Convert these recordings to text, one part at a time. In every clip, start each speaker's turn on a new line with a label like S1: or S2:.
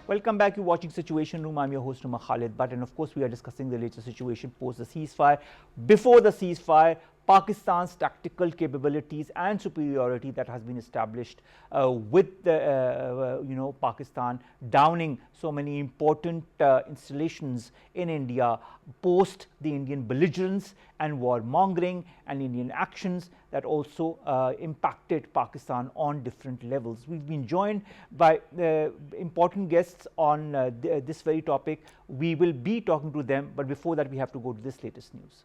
S1: Welcome back. You're watching Situation Room. I'm your host, Khalid. And of course, we are discussing the latest situation post the ceasefire. Before the ceasefire, Pakistan's tactical capabilities and superiority that has been established with the, Pakistan downing so many important installations in India post the Indian belligerence and warmongering and Indian actions that also impacted Pakistan on different levels. We've been joined by important guests on this very topic. We will be talking to them, but before that we have to go to this latest news.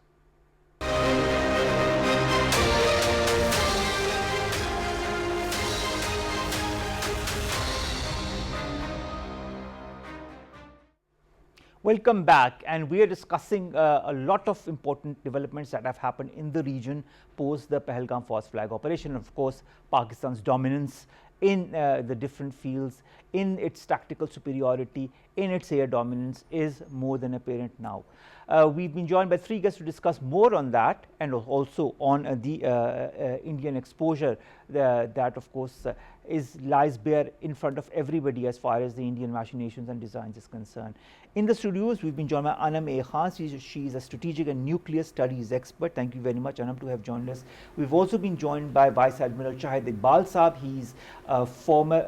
S1: Welcome back, and we are discussing a lot of important developments that have happened in the region post the Pahalgam false flag operation. Of course, Pakistan's dominance in the different fields, in its tactical superiority, in its air dominance is more than apparent now. We've been joined by three guests to discuss more on that and also on the Indian exposure that of course lies bare in front of everybody as far as the Indian machinations and designs is concerned. In the studios, we've been joined by Anum. She is a strategic and nuclear studies expert. Thank you very much, Anum, to have joined us. We've also been joined by Vice Admiral Shahid Iqbal Saab. He's a former,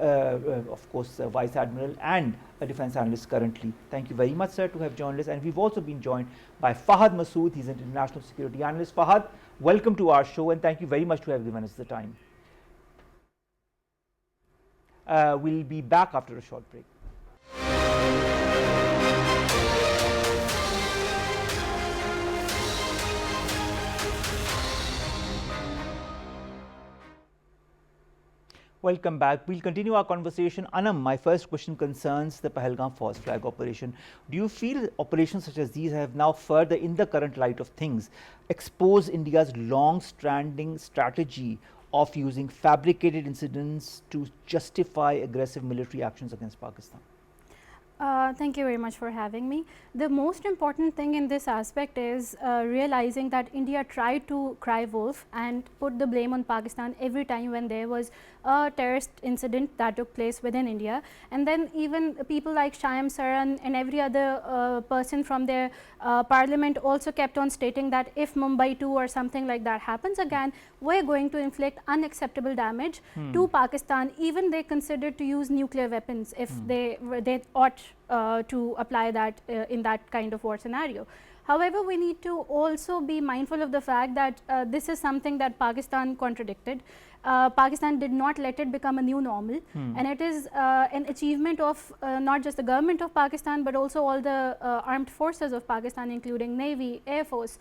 S1: of course, Vice Admiral and a defense analyst currently. Thank you very much, sir, to have joined us. And we've also been joined by Fahad Masood. He's an international security analyst. Fahad, welcome to our show, and thank you very much to have given us the time. We'll be back after a short break. Welcome back. We'll continue our conversation. Anum, my first question concerns the Pahalgam false flag operation. Do you feel operations such as these have now further, in the current light of things, exposed India's long-standing strategy of using fabricated incidents to justify aggressive military actions against Pakistan?
S2: Thank you very much for having me. The most important thing in this aspect is realizing that India tried to cry wolf and put the blame on Pakistan every time when there was a terrorist incident that took place within India. And then even people like Shyam Saran and every other person from their parliament also kept on stating that if Mumbai 2 or something like that happens again, we're going to inflict unacceptable damage to Pakistan. Even they considered to use nuclear weapons if they ought to apply that in that kind of war scenario. However, we need to also be mindful of the fact that this is something that Pakistan contradicted. Pakistan did not let it become a new normal, and it is an achievement of not just the government of Pakistan but also all the armed forces of Pakistan, including Navy, Air Force,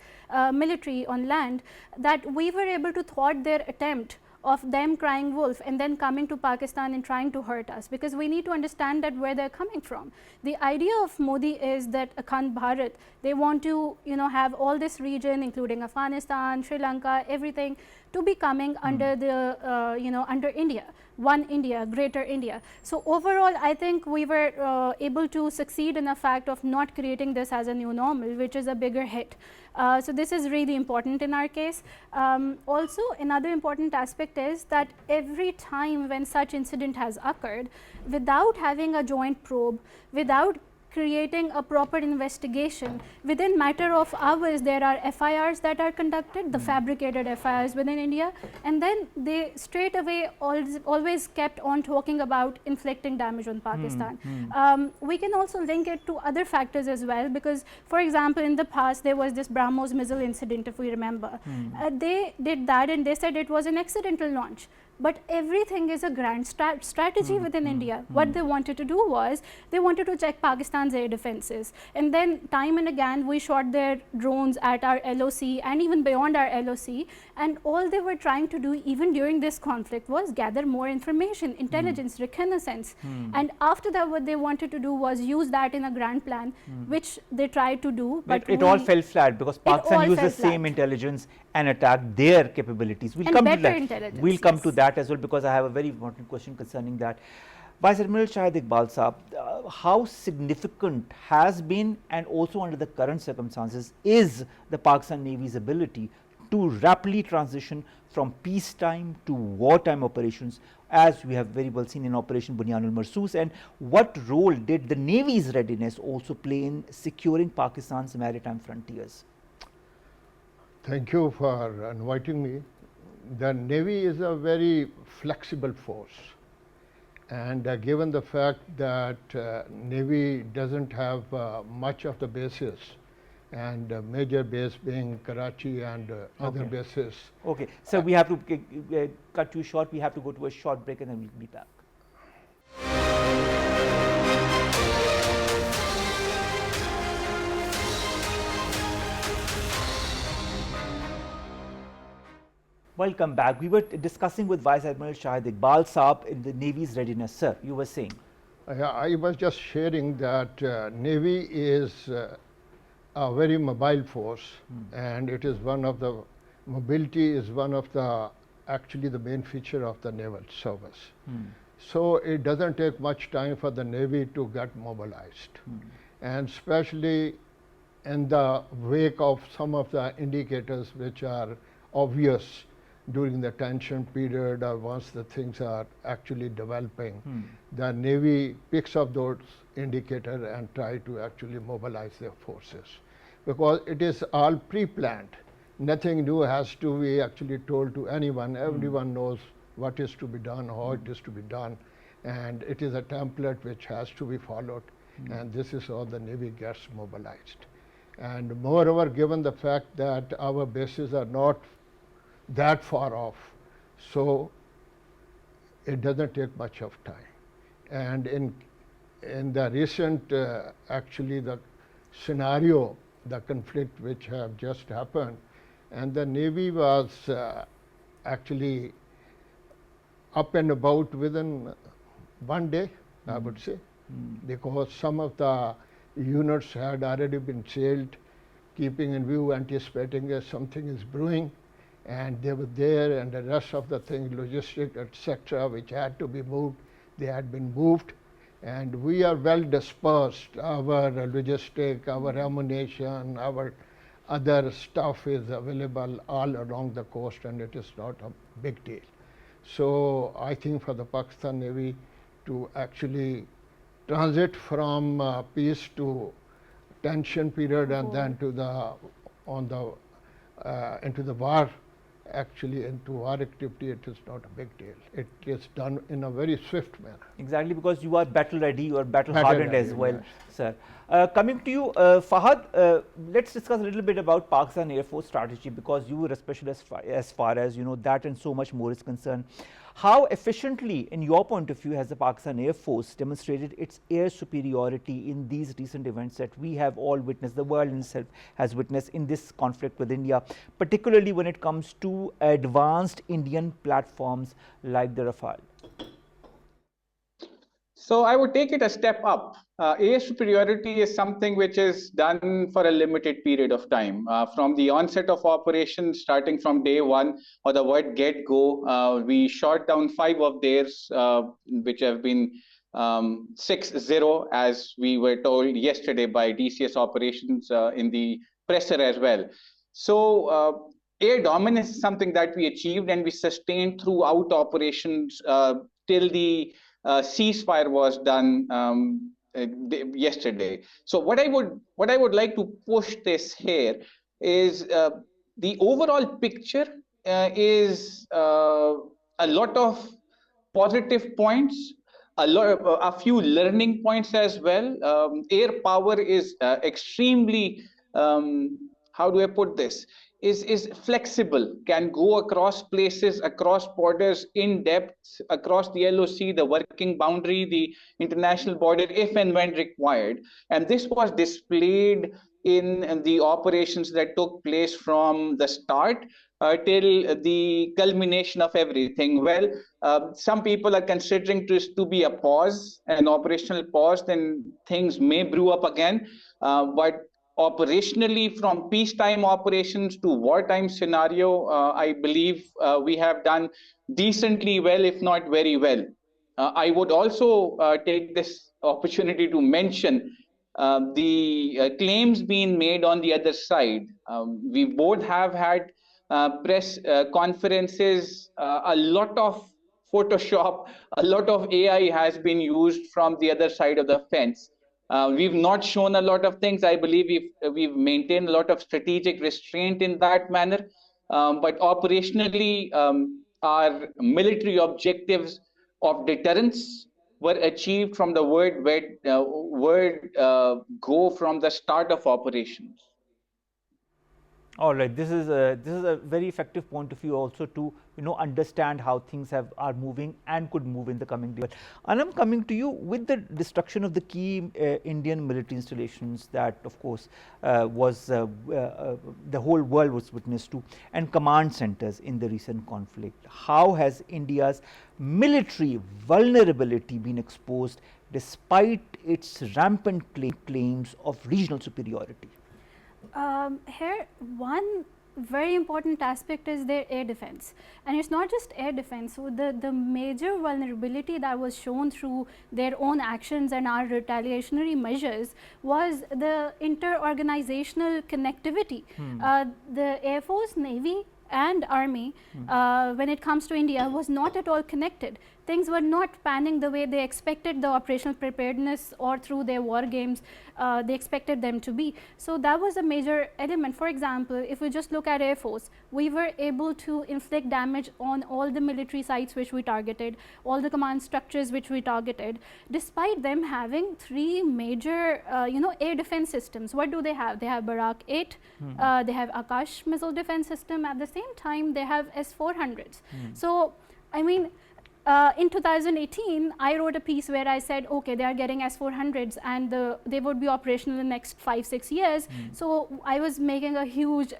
S2: military on land, that we were able to thwart their attempt of them crying wolf and then coming to Pakistan and trying to hurt us, because we need to understand that where they're coming from. The idea of Modi is that Akhand Bharat, they want to have all this region including Afghanistan, Sri Lanka, everything to be coming under the under India, one India, greater India. So overall I think we were able to succeed in the fact of not creating this as a new normal, which is a bigger hit. So this is really important in our case. Also, another important aspect is that every time when such incident has occurred, without having a joint probe, without creating a proper investigation, within matter of hours there are FIRs that are conducted, the fabricated FIRs within India, and then they straight away always kept on talking about inflicting damage on Pakistan. We can also link it to other factors as well, because for example in the past there was this BrahMos missile incident, if we remember. They did that and they said it was an accidental launch. But everything is a grand strategy within India. What they wanted to do was, they wanted to check Pakistan's air defenses. And then time and again, we shot their drones at our LOC and even beyond our LOC. And all they were trying to do, even during this conflict, was gather more information, intelligence, reconnaissance. And after that, what they wanted to do was use that in a grand plan, which they tried to do.
S1: But it all fell flat because Pakistan used the same intelligence and attacked their capabilities. We'll come to that. We'll come to that as well, because I have a very important question concerning that. Vice Admiral Shahid Iqbal Saab, how significant has been and also under the current circumstances is the Pakistan Navy's ability to rapidly transition from peacetime to wartime operations, as we have very well seen in Operation Bunyanul Marsoos, and what role did the Navy's readiness also play in securing Pakistan's maritime frontiers?
S3: Thank you for inviting me. The Navy is a very flexible force, and given the fact that Navy doesn't have much of the bases, and major base being Karachi and other bases.
S1: Okay, so we have to cut you short. We have to go to a short break and then we'll be back. Welcome back. We were discussing with Vice Admiral Shahid Iqbal Saab in the Navy's readiness. Sir, you were saying?
S3: I was just sharing that Navy is a very mobile force, and it is one of the, mobility is one of the, actually the main feature of the naval service. So it doesn't take much time for the Navy to get mobilized. And especially in the wake of some of the indicators which are obvious during the tension period or once the things are actually developing, the Navy picks up those indicators and try to actually mobilize their forces. Because it is all pre-planned. Nothing new has to be actually told to anyone. Everyone knows what is to be done, how it is to be done, and it is a template which has to be followed, and this is how the Navy gets mobilized. And moreover, given the fact that our bases are not that far off, so it doesn't take much of time. And in the recent, actually the scenario, the conflict which have just happened, and the Navy was actually up and about within 1 day, I would say, because some of the units had already been sailed, keeping in view, anticipating that something is brewing, and they were there, and the rest of the things, logistics, etc., which had to be moved, they had been moved. And we are well dispersed. Our logistic, our ammunition, our other stuff is available all along the coast, and it is not a big deal. So I think for the Pakistan Navy to actually transit from peace to tension period and then to the into the war, actually into war activity, it is not a big deal. It is done in a very swift manner.
S1: Exactly, because you are battle ready, you are battle hardened as well,
S3: yes.
S1: sir. Coming to you, Fahad, let's discuss a little bit about Pakistan Air Force strategy, because you were a specialist as far as you know that and so much more is concerned. How efficiently, in your point of view, has the Pakistan Air Force demonstrated its air superiority in these recent events that we have all witnessed, the world itself has witnessed in this conflict with India, particularly when it comes to advanced Indian platforms like the Rafale?
S4: So I would take it a step up. Air superiority is something which is done for a limited period of time. From the onset of operations, starting from day one, or the word get go, we shot down 5 of theirs, which have been 6-0, as we were told yesterday by DCS operations in the presser as well. So air dominance is something that we achieved and we sustained throughout operations till the ceasefire was done yesterday. So what I would like to push this here is the overall picture is a lot of positive points, a few learning points as well. Air power is extremely, how do I put this? Is flexible, can go across places, across borders, in depth, across the LOC, the working boundary, the international border, if and when required. And this was displayed in the operations that took place from the start till the culmination of everything. Well, some people are considering this to be a pause, an operational pause, then things may brew up again. But operationally, from peacetime operations to wartime scenario, I believe we have done decently well, if not very well. I would also take this opportunity to mention the claims being made on the other side. We both have had press conferences, a lot of Photoshop, a lot of AI has been used from the other side of the fence. We've not shown a lot of things. I believe we've maintained a lot of strategic restraint in that manner. But operationally, our military objectives of deterrence were achieved from the word go from the start of operations.
S1: All right, this is a very effective point of view also to understand how things are moving and could move in the coming days. And I'm coming to you with the destruction of the key Indian military installations that, of course, was the whole world was witness to, and command centers in the recent conflict. How has India's military vulnerability been exposed despite its rampant claims of regional superiority?
S2: Here, one very important aspect is their air defense, and it's not just air defense. So the major vulnerability that was shown through their own actions and our retaliatory measures was the inter-organizational connectivity. The Air Force, Navy and Army, when it comes to India, was not at all connected. Things were not panning the way they expected the operational preparedness or through their war games they expected them to be. So that was a major element. For example, if we just look at Air Force, we were able to inflict damage on all the military sites which we targeted, all the command structures which we targeted, despite them having three major air defense systems. What do they have? They have Barak 8, they have Akash missile defense system. At the same time, they have S-400s. So, I mean, in 2018, I wrote a piece where I said, okay, they are getting S-400s and they would be operational in the next 5-6 years. So I was making a huge,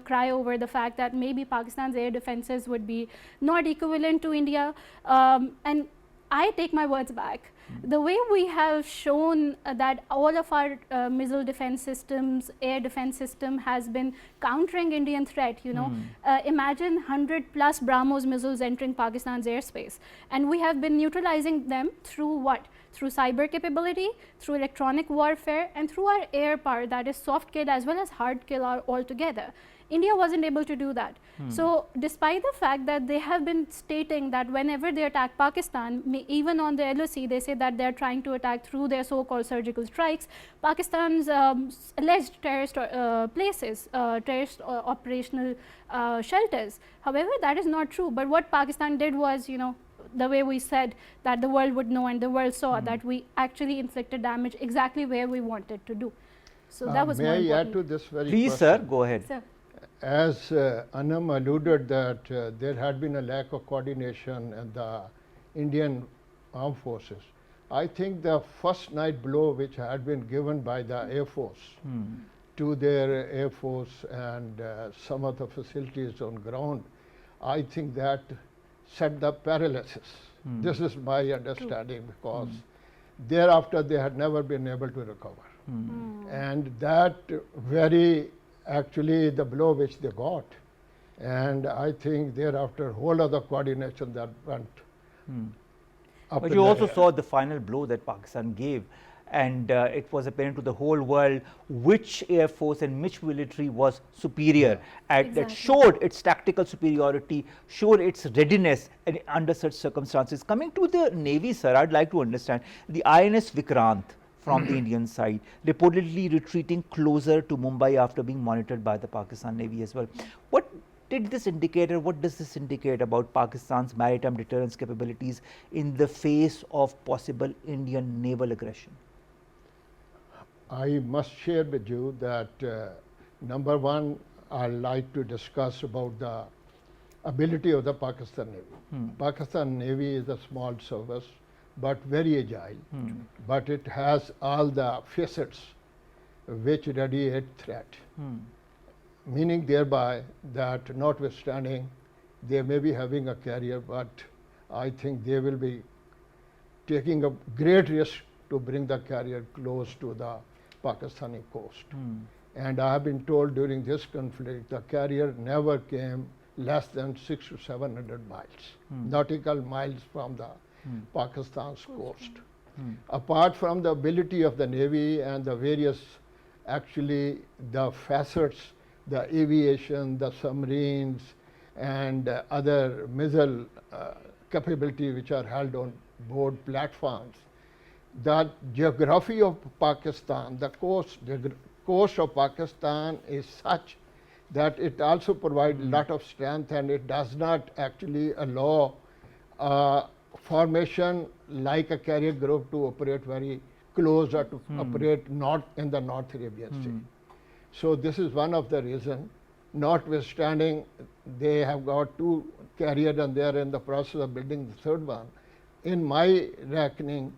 S2: cry over the fact that maybe Pakistan's air defenses would be not equivalent to India. And I take my words back. The way we have shown that all of our missile defense systems, air defense system has been countering Indian threat, imagine 100 plus BrahMos missiles entering Pakistan's airspace. And we have been neutralizing them through what? Through cyber capability, through electronic warfare, and through our air power, that is soft kill as well as hard kill all together. India wasn't able to do that. So despite the fact that they have been stating that whenever they attack Pakistan, even on the LOC, they say that they are trying to attack through their so-called surgical strikes, Pakistan's alleged terrorist places, terrorist operational shelters. However, that is not true. But what Pakistan did was, the way we said that the world would know and the world saw that we actually inflicted damage exactly where we wanted to do. So that was more important.
S3: May I add to this very
S1: Please,
S3: question?
S1: sir, go ahead.
S2: Sir.
S3: As Anum alluded that there had been a lack of coordination in the Indian armed forces, I think the first night blow which had been given by the Air Force to their Air Force and some of the facilities on ground, I think that set the paralysis. This is my understanding because thereafter they had never been able to recover. And that very actually the blow which they got, and I think thereafter whole other coordination that went up.
S1: But you also saw the final blow that Pakistan gave, and it was apparent to the whole world which Air Force and which military was superior. That showed its tactical superiority, showed its readiness under such circumstances. Coming to the Navy, sir, I'd like to understand the INS Vikrant from the Indian side, reportedly retreating closer to Mumbai after being monitored by the Pakistan Navy as well. What did this indicate, or what does this indicate about Pakistan's maritime deterrence capabilities in the face of possible Indian naval aggression?
S3: I must share with you that number one, I'd like to discuss about the ability of the Pakistan Navy. Pakistan Navy is a small service, but very agile, but it has all the facets which radiate threat, meaning thereby that notwithstanding they may be having a carrier, but I think they will be taking a great risk to bring the carrier close to the Pakistani coast. And I have been told during this conflict the carrier never came less than 600 to 700 miles, nautical miles from the Pakistan's coast. Apart from the ability of the Navy and the various, actually the facets the aviation, the submarines, and other missile capability which are held on board platforms. The geography of Pakistan, the coast of Pakistan is such that it also provides a lot of strength, and it does not actually allow formation like a carrier group to operate very close or to operate not in the North Arabian Sea. So this is one of the reasons. Notwithstanding, they have got 2 carriers and they are in the process of building the 3rd one. In my reckoning,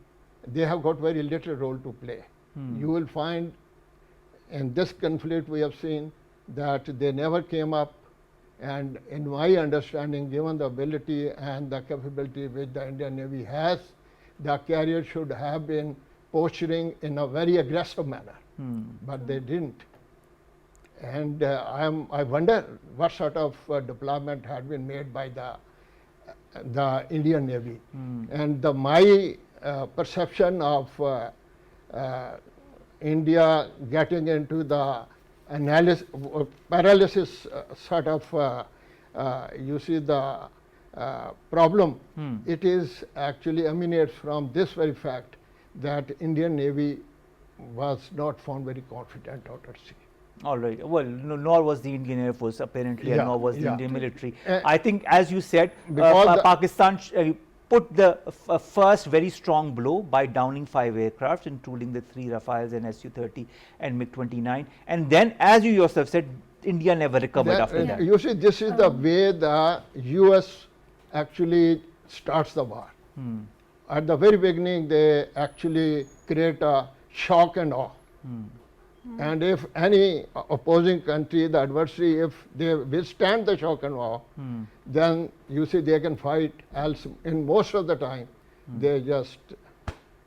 S3: they have got very little role to play. You will find in this conflict we have seen that they never came up, and in my understanding, given the ability and the capability which the Indian Navy has, the carrier should have been posturing in a very aggressive manner, but they didn't. And I wonder what sort of deployment had been made by the Indian Navy. And my perception of India getting into the paralysis sort of, you see the problem, it is actually emanates from this very fact that Indian Navy was not found very confident out at sea.
S1: All right. Well, nor was the Indian Air Force apparently, and nor was the Indian military. I think, as you said, Pakistan put the first very strong blow by downing 5 aircraft, including the 3 Rafales and Su-30 and MiG-29. And then, as you yourself said, India never recovered after that.
S3: You see, this is the way the US actually starts the war. At the very beginning, they actually create a shock and awe. And if any opposing country, the adversary, if they withstand the shock and awe, then you see they can fight. Else, in most of the time, they just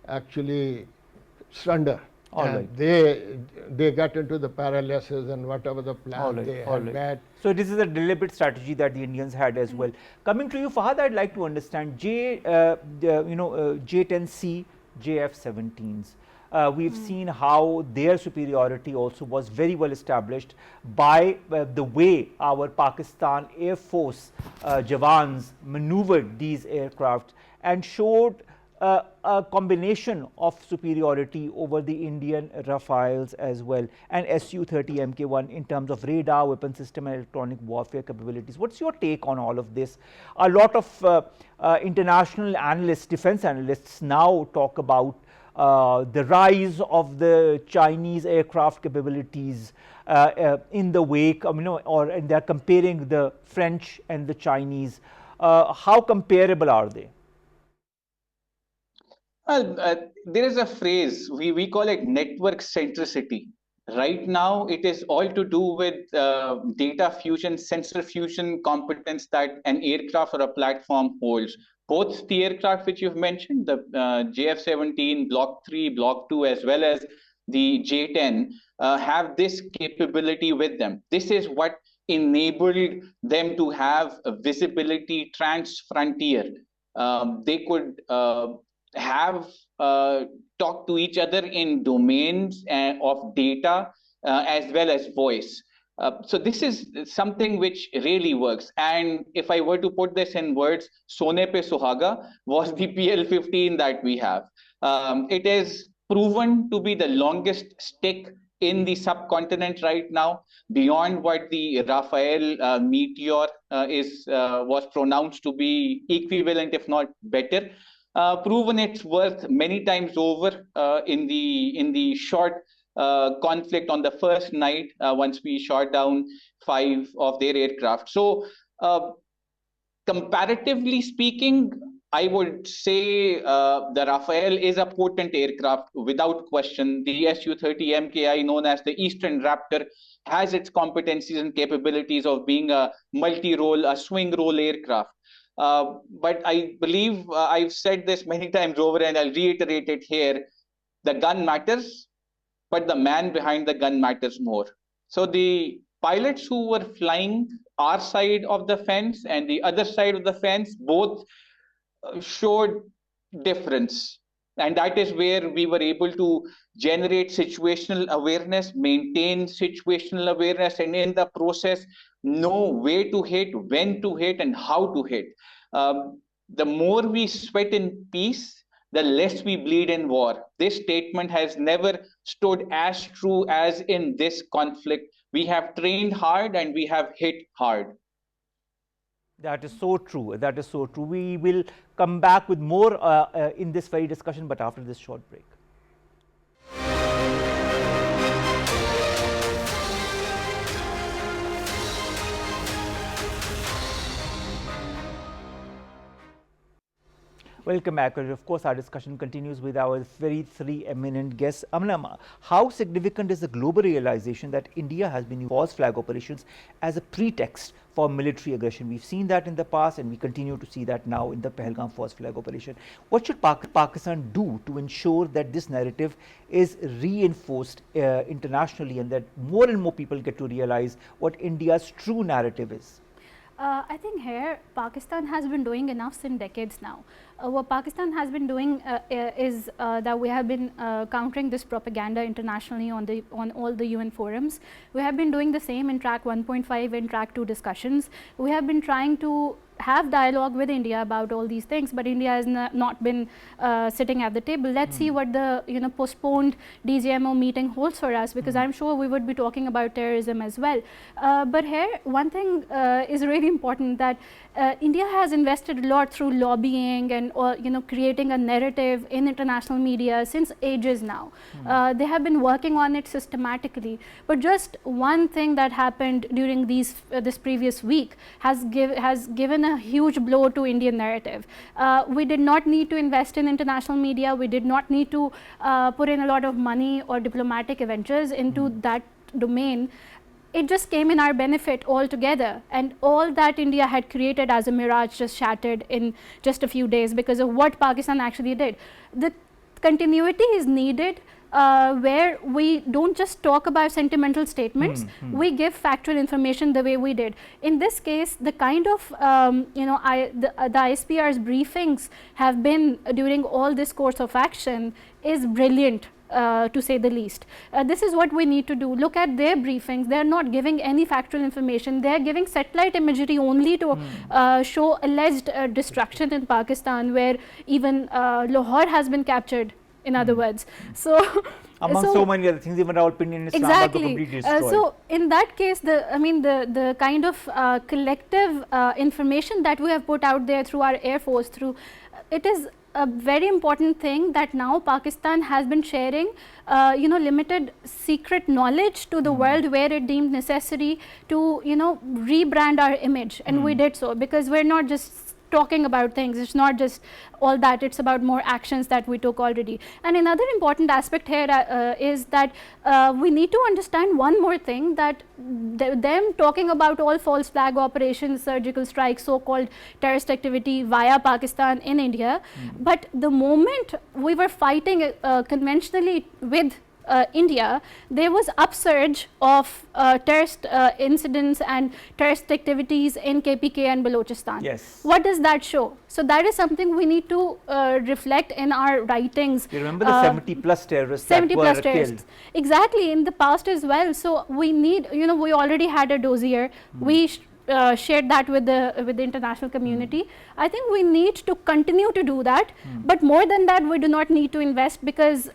S3: actually surrender. And they get into the paralysis and whatever the plan they had bad.
S1: So this is a deliberate strategy that the Indians had as well. Coming to you, Fahad, I'd like to understand J-10C, JF-17s. We've seen how their superiority also was very well established by the way our Pakistan Air Force Jawans maneuvered these aircraft and showed a combination of superiority over the Indian Rafales as well, and Su-30 Mk1 in terms of radar, weapon system and electronic warfare capabilities. What's your take on all of this? A lot of international analysts, defense analysts now talk about the rise of the Chinese aircraft capabilities in the wake, and they're comparing the French and the Chinese. How comparable are they?
S4: Well, there is a phrase, we call it network centricity. Right now, it is all to do with data fusion, sensor fusion competence that an aircraft or a platform holds. Both the aircraft which you've mentioned, the JF-17, Block 3, Block 2, as well as the J-10, have this capability with them. This is what enabled them to have a visibility trans-frontier. They could have talk to each other in domains of data as well as voice. So this is something which really works. And if I were to put this in words, Sone Pe Suhaga was the PL-15 that we have. It is proven to be the longest stick in the subcontinent right now, beyond what the Rafael Meteor was pronounced to be equivalent, if not better. Proven its worth many times over in the short conflict on the first night once we shot down 5 of their aircraft. So comparatively speaking, I would say the Rafael is a potent aircraft without question. The Su-30 MKI, known as the Eastern Raptor, has its competencies and capabilities of being a multi-role, a swing role aircraft. But I believe I've said this many times over, and I'll reiterate it here. The gun matters, but the man behind the gun matters more. So the pilots who were flying our side of the fence and the other side of the fence both showed difference. And that is where we were able to generate situational awareness, maintain situational awareness, and in the process, know where to hit, when to hit, and how to hit. The more we sweat in peace, the less we bleed in war. This statement has never stood as true as in this conflict. We have trained hard and we have hit hard.
S1: That is so true. That is so true. We will come back with more in this very discussion, but after this short break. Welcome back. Of course, our discussion continues with our very three eminent guests. How significant is the global realization that India has been using false flag operations as a pretext for military aggression? We've seen that in the past, and we continue to see that now in the Pahalgam false flag operation. What should Pakistan do to ensure that this narrative is reinforced internationally, and that more and more people get to realize what India's true narrative is?
S2: I think here Pakistan has been doing enough since decades now. What Pakistan has been doing is that we have been countering this propaganda internationally on all the UN forums. We have been doing the same in track 1.5 and track 2 discussions. We have been trying to have dialogue with India about all these things, but India has not been sitting at the table. Let's see what the postponed DGMO meeting holds for us, because I'm sure we would be talking about terrorism as well. But here one thing is really important, that India has invested a lot through lobbying and creating a narrative in international media since ages now. They have been working on it systematically, but just one thing that happened during this previous week has given a huge blow to Indian narrative. We did not need to invest in international media. We did not need to put in a lot of money or diplomatic adventures into that domain. It just came in our benefit altogether, and all that India had created as a mirage just shattered in just a few days because of what Pakistan actually did. The continuity is needed, where we don't just talk about sentimental statements, we give factual information the way we did. In this case, the kind of the ISPR's briefings have been during all this course of action is brilliant. To say the least. This is what we need to do. Look at their briefings. They are not giving any factual information. They are giving satellite imagery only to show alleged destruction in Pakistan, where even Lahore has been captured, in other words. So
S1: among so many other things, even our opinion in Islam
S2: exactly.
S1: completely destroyed.
S2: So in that case, the kind of collective information that we have put out there through our Air Force, it is a very important thing that now Pakistan has been sharing limited secret knowledge to the world, where it deemed necessary to rebrand our image, and we did so because we're not just talking about things. It's not just all that, it's about more actions that we took already. And another important aspect here is that we need to understand one more thing, that them talking about all false flag operations, surgical strikes, so-called terrorist activity via Pakistan in India, but the moment we were fighting conventionally with India, there was upsurge of terrorist incidents and terrorist activities in KPK and Balochistan.
S1: Yes.
S2: What does that show? So that is something we need to reflect in our writings.
S1: You remember the 70 plus terrorists
S2: 70
S1: that
S2: plus
S1: were
S2: terrorists.
S1: killed?
S2: Exactly, in the past as well. So we need, we already had a dossier. We shared that with the international community. I think we need to continue to do that, but more than that, we do not need to invest, because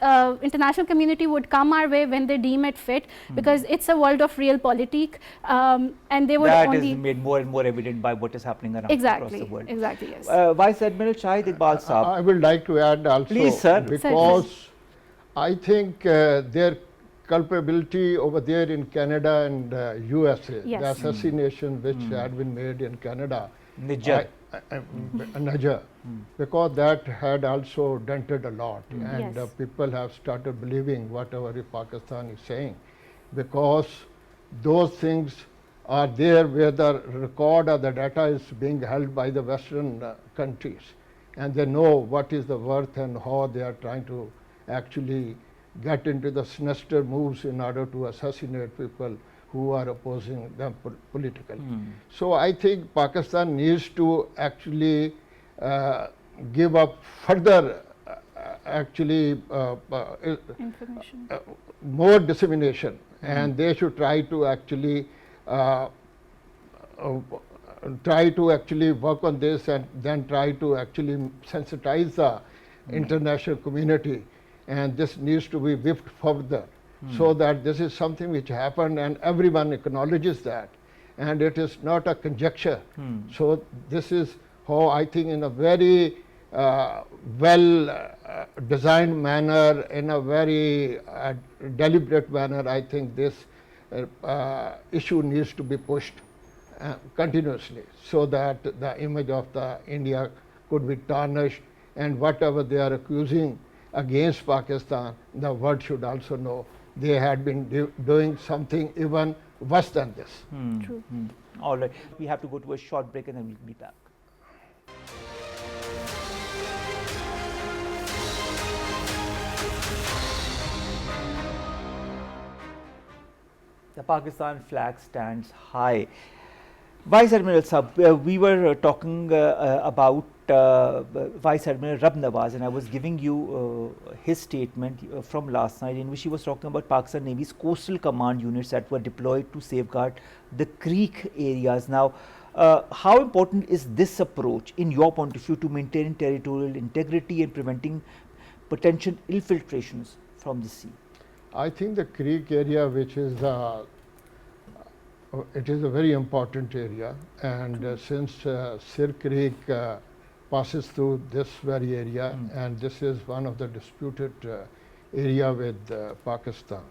S2: international community would come our way when they deem it fit, because it's a world of real politique, and they would
S1: that
S2: only
S1: is made more and more evident by what is happening around across the world.
S2: Exactly, yes.
S1: Vice Admiral Shahid Iqbal Saab.
S3: I would like to add also,
S1: Please, sir.
S3: because I think their culpability over there in Canada and USA,
S2: Yes.
S3: the assassination which had been made in Canada,
S1: Niger.
S3: Niger, because that had also dented a lot, and
S2: Yes.
S3: people have started believing whatever Pakistan is saying, because those things are there where the record or the data is being held by the Western countries, and they know what is the worth and how they are trying to actually get into the sinister moves in order to assassinate people who are opposing them politically. So I think Pakistan needs to actually give up further actually
S2: Information.
S3: more dissemination, and they should try to actually work on this, and then try to actually sensitize the international community, and this needs to be whipped further, so that this is something which happened and everyone acknowledges that, and it is not a conjecture. So this is how I think, in a very well designed manner, in a very deliberate manner, I think this issue needs to be pushed continuously, so that the image of the India could be tarnished, and whatever they are accusing against Pakistan, the world should also know they had been doing something even worse than this.
S2: True.
S1: All right, we have to go to a short break and then we'll be back. The Pakistan flag stands high. Vice Admiral Sahab, we were talking about Vice Admiral Rab Nawaz, and I was giving you his statement from last night, in which he was talking about Pakistan Navy's coastal command units that were deployed to safeguard the creek areas. Now, how important is this approach, in your point of view, to maintaining territorial integrity and preventing potential infiltrations from the sea?
S3: I think the creek area, which is it is a very important area, and since Sir Creek passes through this very area, and this is one of the disputed area with Pakistan.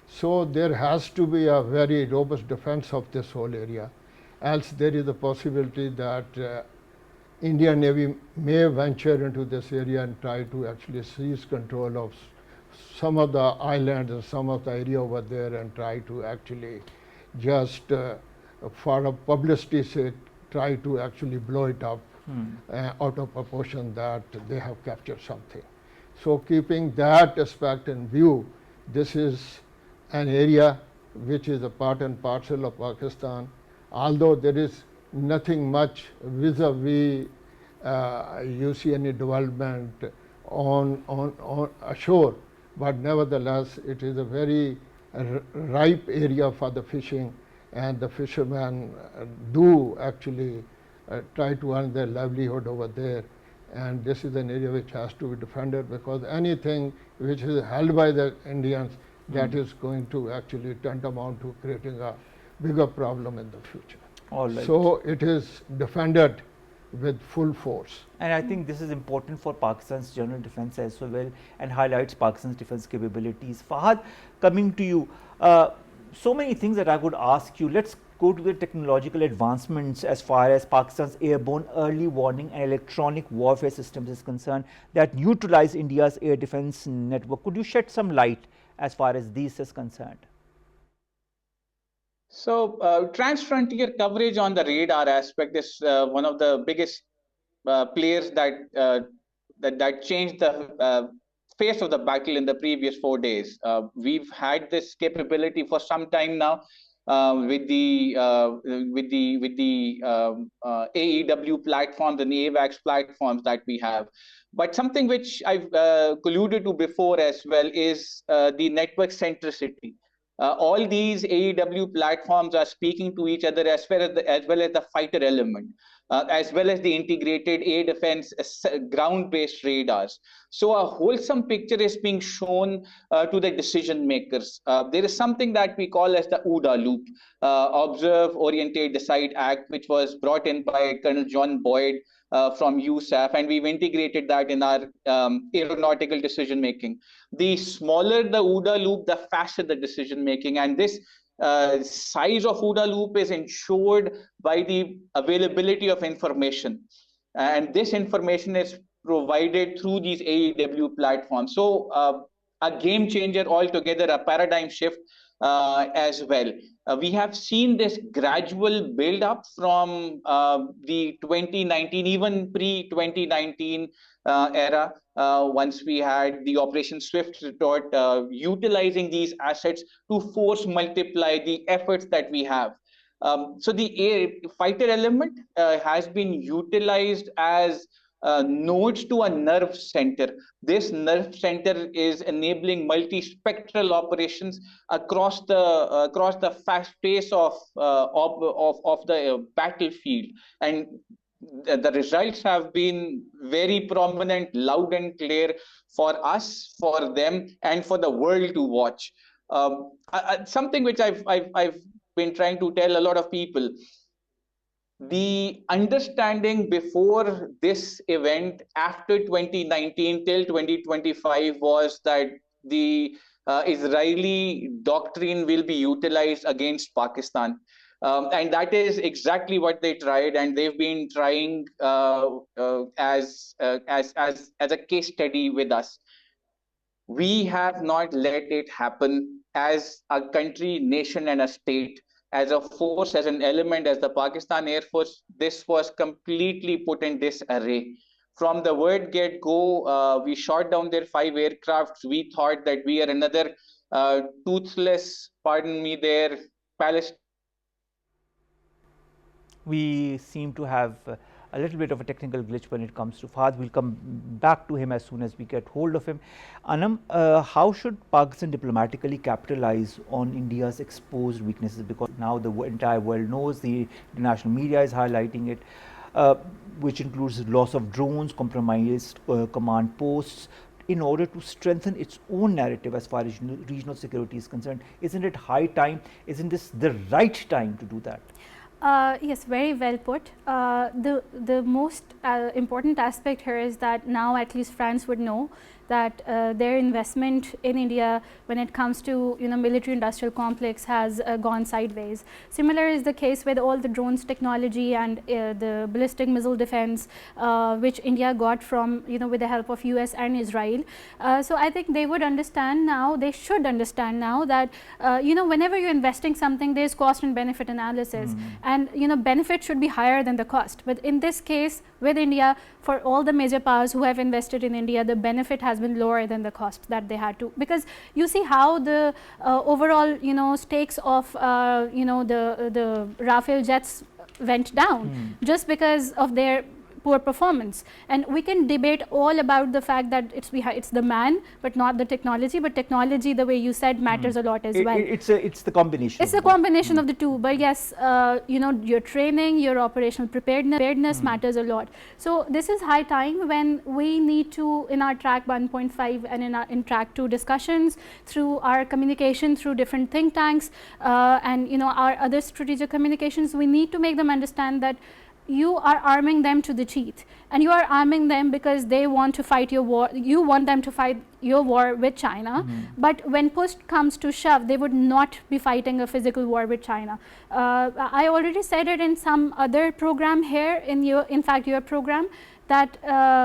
S3: So there has to be a very robust defense of this whole area, else there is a possibility that Indian Navy may venture into this area and try to actually seize control of some of the islands and some of the area over there, and try to actually just for a publicity sake try to actually blow it up out of proportion that they have captured something. So keeping that aspect in view, this is an area which is a part and parcel of Pakistan, although there is nothing much vis-a-vis you see any development on ashore, but nevertheless it is a very ripe area for the fishing, and the fishermen do actually try to earn their livelihood over there, and this is an area which has to be defended, because anything which is held by the Indians, that is going to actually tantamount to creating a bigger problem in the future.
S1: All right.
S3: So it is defended with full force.
S1: And I think this is important for Pakistan's general defense as well, and highlights Pakistan's defense capabilities. Fahad, coming to you, so many things that I would ask you. Let's go to the technological advancements as far as Pakistan's airborne early warning and electronic warfare systems is concerned that neutralize India's air defense network. Could you shed some light as far as this is concerned?
S4: So transfrontier coverage on the radar aspect is one of the biggest players that changed the face of the battle in the previous 4 days. We've had this capability for some time now with the AEW platforms and the AVAX platforms that we have. But something which I've alluded to before as well is the network centricity. All these AEW platforms are speaking to each other as well as the fighter element, as well as the integrated air defense ground-based radars. So a wholesome picture is being shown to the decision makers. There is something that we call as the OODA loop, Observe, Orientate, Decide, Act, which was brought in by Colonel John Boyd from USAF, and we've integrated that in our aeronautical decision making. The smaller the OODA loop, the faster the decision making, and this size of OODA loop is ensured by the availability of information, and this information is provided through these AEW platforms. So a game changer altogether, a paradigm shift as well. We have seen this gradual build up from the 2019, even pre-2019 era, once we had the Operation Swift retort, utilizing these assets to force multiply the efforts that we have. So the air fighter element has been utilized as nodes to a nerve center. This nerve center is enabling multispectral operations across the fast pace of the battlefield, and the results have been very prominent, loud and clear for us, for them, and for the world to watch. Something which I've been trying to tell a lot of people. The understanding before this event, after 2019 till 2025, was that the Israeli doctrine will be utilized against Pakistan. And that is exactly what they tried, and they've been trying as a case study with us. We have not let it happen as a country, nation, and a state. As a force, as an element, as the Pakistan Air Force, this was completely put in disarray. From the word get-go, we shot down their 5 aircrafts. We thought that we are another toothless, pardon me, there, Palestine.
S1: We seem to have a little bit of a technical glitch when it comes to Fahad. We'll come back to him as soon as we get hold of him. Anum, how should Pakistan diplomatically capitalize on India's exposed weaknesses? Because now the entire world knows, the international media is highlighting it, which includes loss of drones, compromised command posts, in order to strengthen its own narrative as far as regional security is concerned. Isn't it high time? Isn't this the right time to do that?
S2: Yes, very well put. The most important aspect here is that now at least France would know that their investment in India when it comes to military industrial complex has gone sideways. Similar is the case with all the drones technology and the ballistic missile defense which India got from with the help of US and Israel. So I think they would understand now, they should understand now that whenever you're investing something, there's cost and benefit analysis, and benefit should be higher than the cost. But in this case with India, for all the major powers who have invested in India, the benefit has been lower than the cost that they had to, because you see how the overall stakes of the Rafale jets went down just because of their poor performance. And we can debate all about the fact that it's the man but not the technology, but technology, the way you said, matters a lot as well.
S1: It's the combination.
S2: It's a combination of the two, but yes, your training, your operational preparedness matters a lot. So this is high time when we need to, in our track 1.5 and in track 2 discussions, through our communication through different think tanks and our other strategic communications, we need to make them understand that you are arming them to the teeth, and you are arming them because they want to fight your war. You want them to fight your war with China, but when push comes to shove, they would not be fighting a physical war with China. I already said it in some other program here, in fact your program, that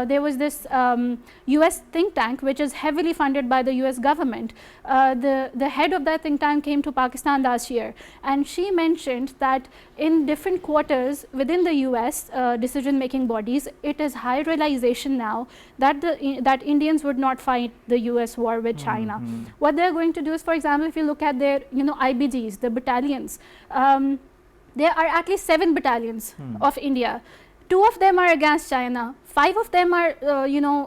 S2: there was this US think tank which is heavily funded by the US government. The head of that think tank came to Pakistan last year, and she mentioned that in different quarters within the US decision making bodies, it is high realization now that that Indians would not fight the US war with China. What they are going to do is, for example, if you look at their IBGs, the battalions, there are at least 7 battalions of India. 2 of them are against China, 5 of them are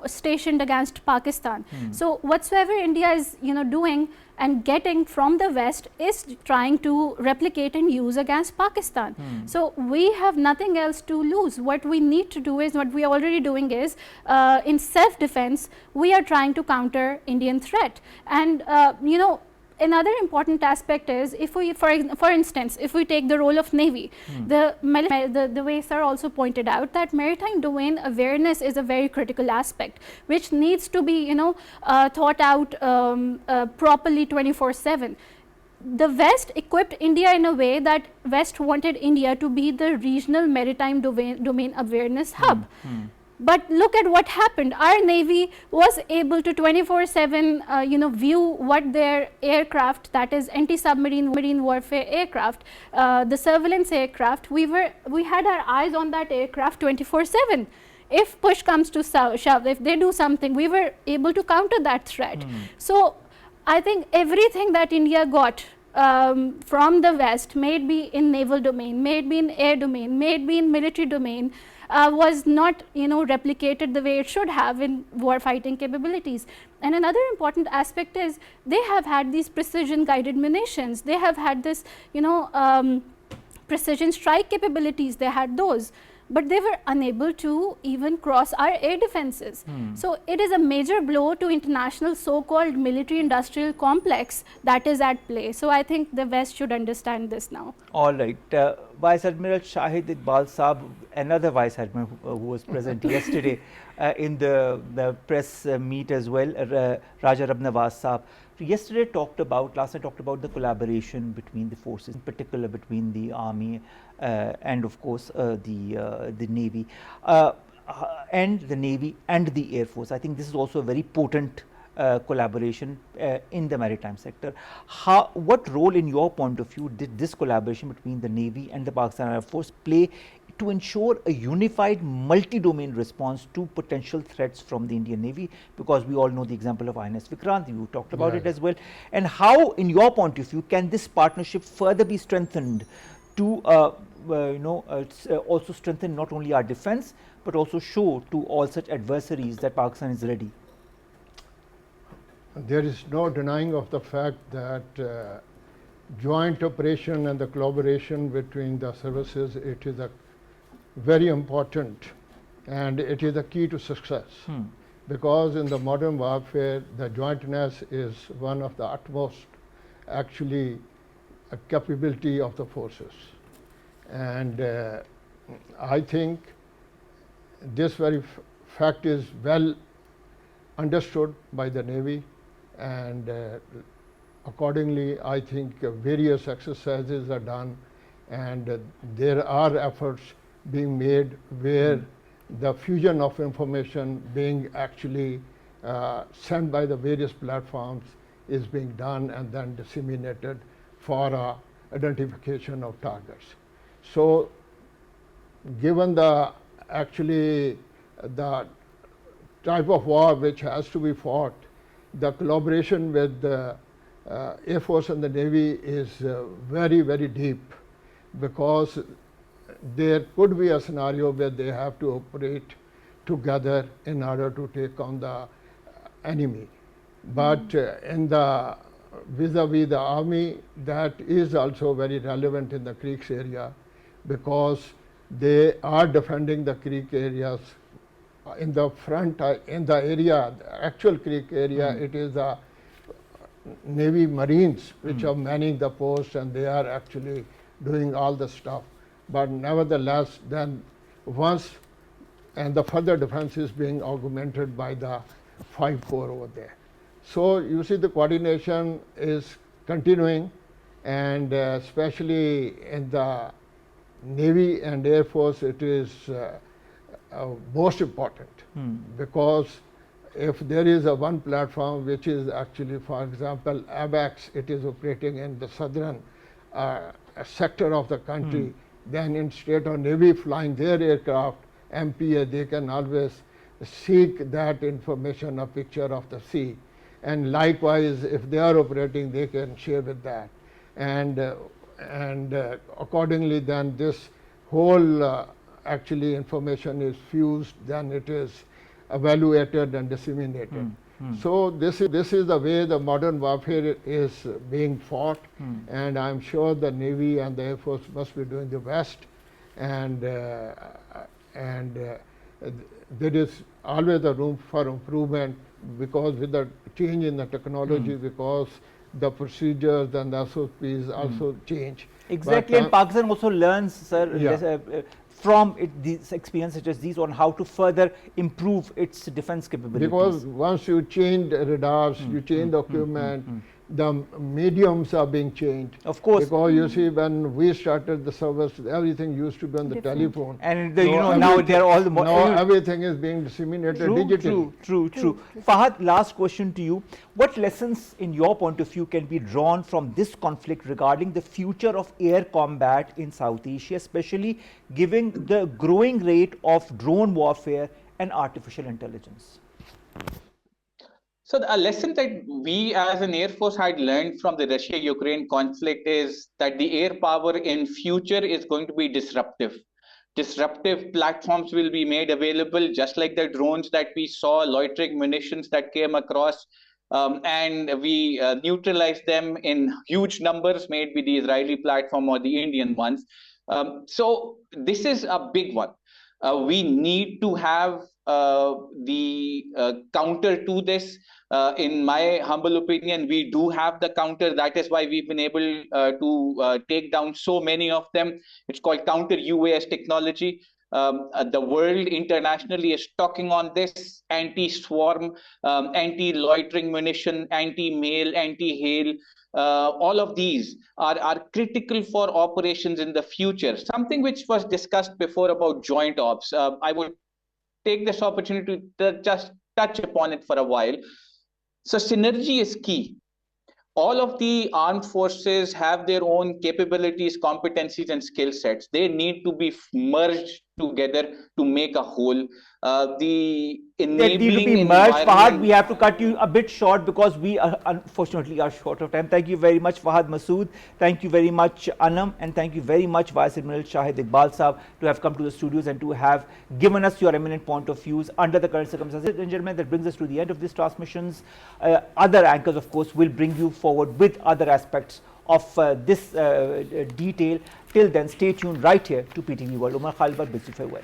S2: stationed against Pakistan. So whatsoever India is doing and getting from the West is trying to replicate and use against Pakistan. So we have nothing else to lose. What we need to do is, what we are already doing is, in self-defense, we are trying to counter Indian threat. And another important aspect is, if we, for instance, if we take the role of Navy, the way sir also pointed out, that maritime domain awareness is a very critical aspect, which needs to be thought out properly 24/7. The West equipped India in a way that West wanted India to be the regional maritime domain awareness hub. But look at what happened. Our Navy was able to 24/7 view what their aircraft, that is anti-submarine warfare aircraft, the surveillance aircraft, we had our eyes on that aircraft 24/7. If push comes to shove, if they do something, we were able to counter that threat. So I think everything that India got from the West, may it be in naval domain, may it be in air domain, may it be in military domain, was not, replicated the way it should have in war fighting capabilities. And another important aspect is they have had these precision guided munitions, they have had this, precision strike capabilities, they had those, but they were unable to even cross our air defenses. So it is a major blow to international so-called military industrial complex that is at play. So I think the West should understand this now.
S1: All right. Vice Admiral Shahid Iqbal Saab, another Vice Admiral who was present yesterday in the press meet as well, Raja Rab Nawaz Saab, yesterday last night talked about the collaboration between the forces, in particular between the Army and of course the Navy, and the Air Force. I think this is also a very potent collaboration in the maritime sector. What role, in your point of view, did this collaboration between the Navy and the Pakistan Air Force play to ensure a unified multi-domain response to potential threats from the Indian Navy? Because we all know the example of INS Vikrant, you talked about it as well. And how, in your point of view, can this partnership further be strengthened to also strengthen not only our defense, but also show to all such adversaries that Pakistan is ready?
S3: There is no denying of the fact that joint operation and the collaboration between the services, it is a very important, and it is the key to success. Because in the modern warfare, the jointness is one of the utmost actually a capability of the forces. And I think this very fact is well understood by the Navy, and accordingly I think various exercises are done, and there are efforts being made where the fusion of information being actually sent by the various platforms is being done and then disseminated for identification of targets. So given the type of war which has to be fought, the collaboration with the Air Force and the Navy is very, very deep, because there could be a scenario where they have to operate together in order to take on the enemy. But in the vis-a-vis the Army, that is also very relevant in the creeks area, because they are defending the creek areas in the front, in the area, the actual creek area, it is the Navy Marines which are manning the post, and they are actually doing all the stuff. But nevertheless, then once, and the further defense is being augmented by the 5 Corps over there. So you see the coordination is continuing, and especially in the Navy and Air Force, it is most important, because if there is a one platform which is actually, for example, ABAX, it is operating in the southern sector of the country, then instead of Navy flying their aircraft, MPA, they can always seek that information, a picture of the sea. And likewise, if they are operating, they can share with that. And accordingly, then this whole actually information is fused, then it is evaluated and disseminated. So this is the way the modern warfare is being fought, and I'm sure the Navy and the Air Force must be doing the best, and there is always a room for improvement, because with the change in the technology, because the procedures and the SOPs also change.
S1: Exactly, and Pakistan also learns, sir, from these experiences such as these on how to further improve its defense capabilities.
S3: Because once you change the radars, you change the equipment, the mediums are being changed.
S1: Of course.
S3: Because you see, when we started the service, everything used to be on the telephone.
S1: And now they are all the more.
S3: Now everything is being disseminated digitally.
S1: True. Fahad, last question to you. What lessons, in your point of view, can be drawn from this conflict regarding the future of air combat in South Asia, especially given the growing rate of drone warfare and artificial intelligence?
S4: So a lesson that we as an Air Force had learned from the Russia-Ukraine conflict is that the air power in future is going to be disruptive. Disruptive platforms will be made available, just like the drones that we saw, loitering munitions that came across, and we neutralized them in huge numbers, maybe the Israeli platform or the Indian ones. So this is a big one. We need to have the counter to this. In my humble opinion, we do have the counter. That is why we've been able to take down so many of them. It's called counter UAS technology. The world internationally is talking on this: anti-swarm, anti-loitering munition, anti-mail, anti-hail. All of these are critical for operations in the future. Something which was discussed before about joint ops. I would take this opportunity to just touch upon it for a while. So synergy is key. All of the armed forces have their own capabilities, competencies, and skill sets. They need to be merged together to make a whole. The
S1: They need to be
S4: enabling
S1: merged. Fahad,
S4: environment.
S1: we have to cut you a bit short because we unfortunately are short of time. Thank you very much, Fahad, Masood. Thank you very much, Anum, and thank you very much, Vice Admiral Shahid, Iqbal Saab, to have come to the studios and to have given us your eminent point of views under the current circumstances. Ladies and gentlemen, that brings us to the end of this transmissions. Other anchors, of course, will bring you forward with other aspects of this detail. Till then, stay tuned right here to PTV World. Omar, Khalid bids you farewell.